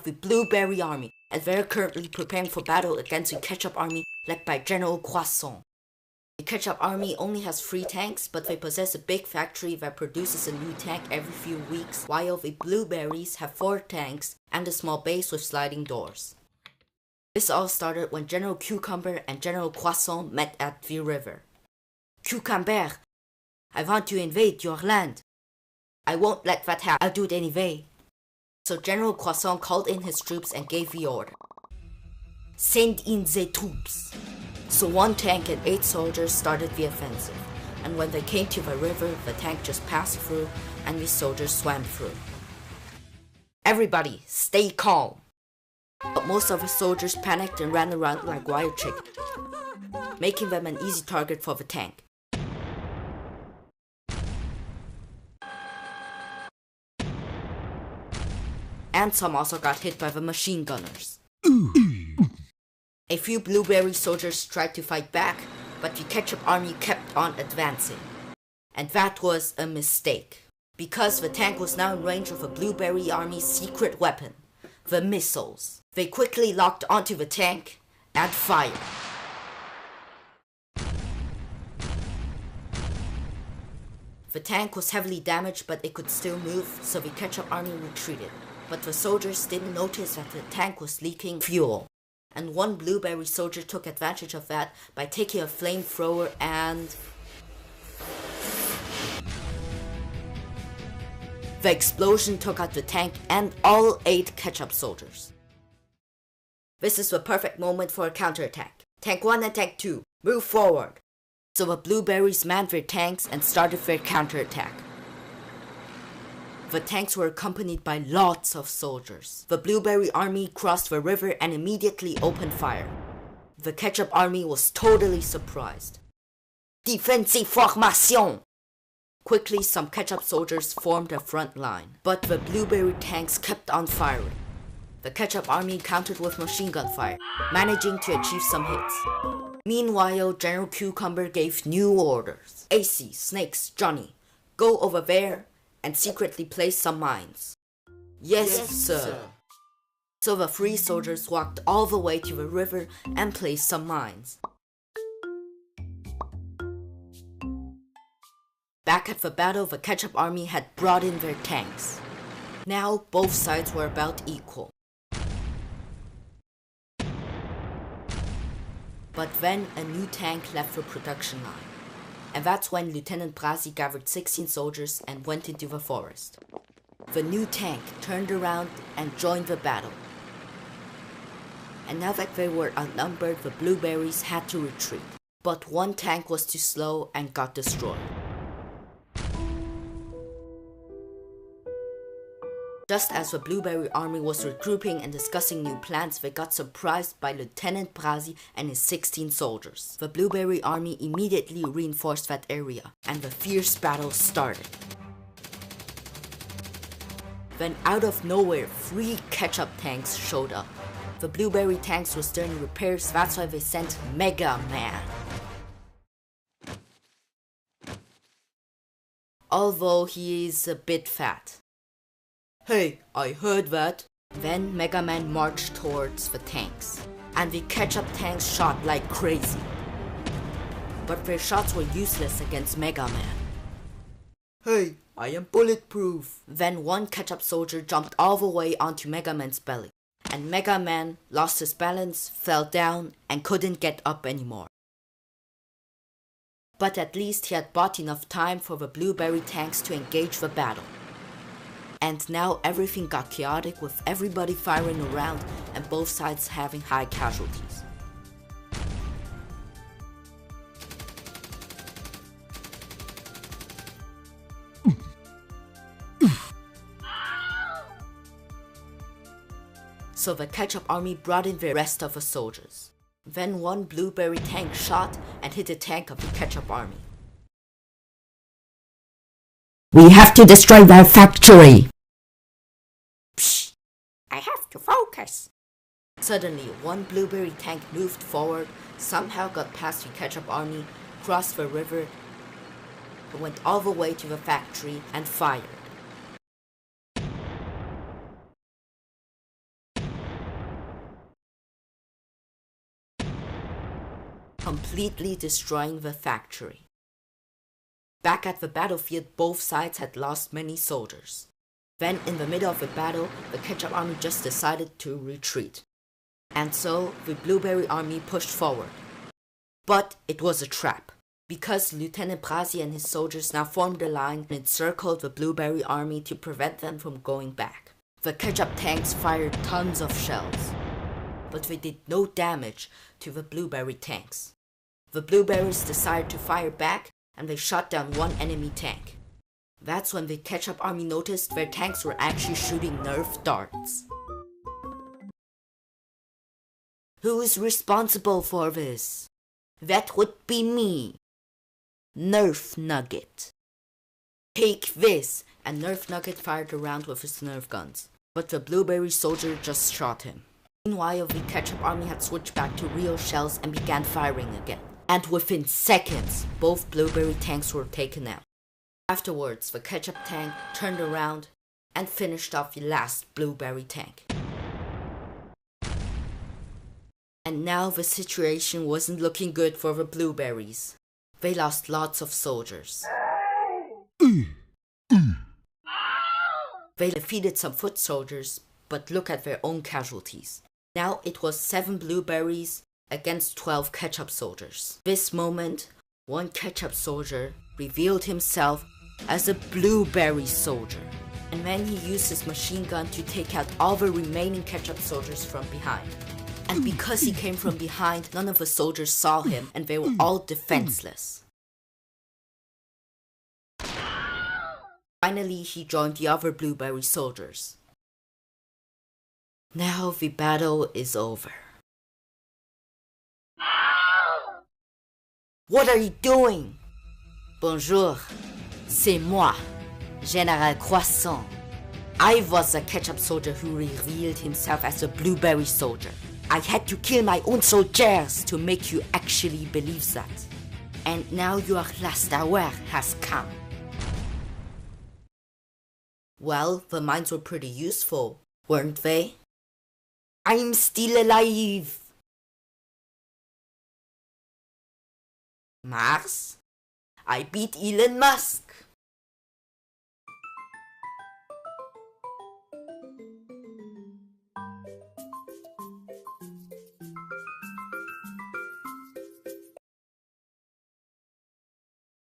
the Blueberry Army, and they are currently preparing for battle against the Ketchup Army led by General Croissant. The Ketchup Army only has 3 tanks, but they possess a big factory that produces a new tank every few weeks, while the Blueberries have 4 tanks and a small base with sliding doors. This all started when General Cucumber and General Croissant met at the river. Cucumber, I want to invade your land. I won't let that happen. I'll do it anyway. So General Croissant called in his troops and gave the order. Send in the troops. So 1 tank and 8 soldiers started the offensive, and when they came to the river, the tank just passed through and the soldiers swam through. Everybody, stay calm. But most of the soldiers panicked and ran around like wild chickens, making them an easy target for the tank. And some also got hit by the machine gunners. A few Blueberry soldiers tried to fight back, but the Ketchup Army kept on advancing. And that was a mistake, because the tank was now in range of the Blueberry Army's secret weapon, the missiles. They quickly locked onto the tank and fired. The tank was heavily damaged, but it could still move, so the Ketchup Army retreated. But the soldiers didn't notice that the tank was leaking fuel. And 1 Blueberry soldier took advantage of that by taking a flamethrower and... the explosion took out the tank and all 8 Ketchup soldiers. This is the perfect moment for a counterattack. Tank 1 and Tank 2, move forward. So the Blueberries manned their tanks and started their counterattack. The tanks were accompanied by lots of soldiers. The Blueberry Army crossed the river and immediately opened fire. The Ketchup Army was totally surprised. Defensive formation! Quickly, some Ketchup soldiers formed a front line, but the Blueberry tanks kept on firing. The Ketchup Army countered with machine gun fire, managing to achieve some hits. Meanwhile, General Cucumber gave new orders. AC, Snakes, Johnny, go over there and secretly place some mines. Yes, sir. So the 3 soldiers walked all the way to the river and placed some mines. Back at the battle, the Ketchup Army had brought in their tanks. Now both sides were about equal. But then a new tank left the production line. And that's when Lieutenant Brasi gathered 16 soldiers and went into the forest. The new tank turned around and joined the battle. And now that they were outnumbered, the Blueberries had to retreat. But 1 tank was too slow and got destroyed. Just as the Blueberry Army was regrouping and discussing new plans, they got surprised by Lieutenant Brasi and his 16 soldiers. The Blueberry Army immediately reinforced that area, and the fierce battle started. Then out of nowhere, 3 Ketchup tanks showed up. The Blueberry tanks were still in repairs, that's why they sent Mega Man. Although he is a bit fat. Hey, I heard that. Then Mega Man marched towards the tanks, and the Ketchup tanks shot like crazy. But their shots were useless against Mega Man. Hey, I am bulletproof. Then 1 Ketchup soldier jumped all the way onto Mega Man's belly, and Mega Man lost his balance, fell down, and couldn't get up anymore. But at least he had bought enough time for the Blueberry tanks to engage the battle. And now everything got chaotic with everybody firing around and both sides having high casualties. So the Ketchup Army brought in the rest of the soldiers. Then 1 Blueberry tank shot and hit a tank of the Ketchup Army. We have to destroy their factory! Psh! I have to focus! Suddenly, 1 Blueberry tank moved forward, somehow got past the Ketchup Army, crossed the river, went all the way to the factory and fired. completely destroying the factory. Back at the battlefield, both sides had lost many soldiers. Then, in the middle of the battle, the Ketchup Army just decided to retreat. And so, the Blueberry Army pushed forward. But it was a trap, because Lieutenant Brasi and his soldiers now formed a line and encircled the Blueberry Army to prevent them from going back. The Ketchup tanks fired tons of shells, but they did no damage to the Blueberry tanks. The Blueberries decided to fire back, and they shot down one enemy tank. That's when the Ketchup Army noticed their tanks were actually shooting Nerf darts. Who is responsible for this? That would be me. Nerf Nugget. Take this! And Nerf Nugget fired around with his Nerf guns. But the Blueberry soldier just shot him. Meanwhile, the Ketchup Army had switched back to real shells and began firing again. And within seconds, both Blueberry tanks were taken out. Afterwards, the Ketchup tank turned around and finished off the last Blueberry tank. And now the situation wasn't looking good for the Blueberries. They lost lots of soldiers. They defeated some foot soldiers, but look at their own casualties. Now it was 7 Blueberries against 12 Ketchup soldiers. This moment, one Ketchup soldier revealed himself as a Blueberry soldier. And then he used his machine gun to take out all the remaining Ketchup soldiers from behind. And because he came from behind, none of the soldiers saw him and they were all defenseless. Finally, he joined the other Blueberry soldiers. Now the battle is over. What are you doing? Bonjour, c'est moi, General Croissant. I was a Ketchup soldier who revealed himself as a Blueberry soldier. I had to kill my own soldiers to make you actually believe that. And now your last hour has come. Well, the mines were pretty useful, weren't they? I'm still alive! Mars? I beat Elon Musk!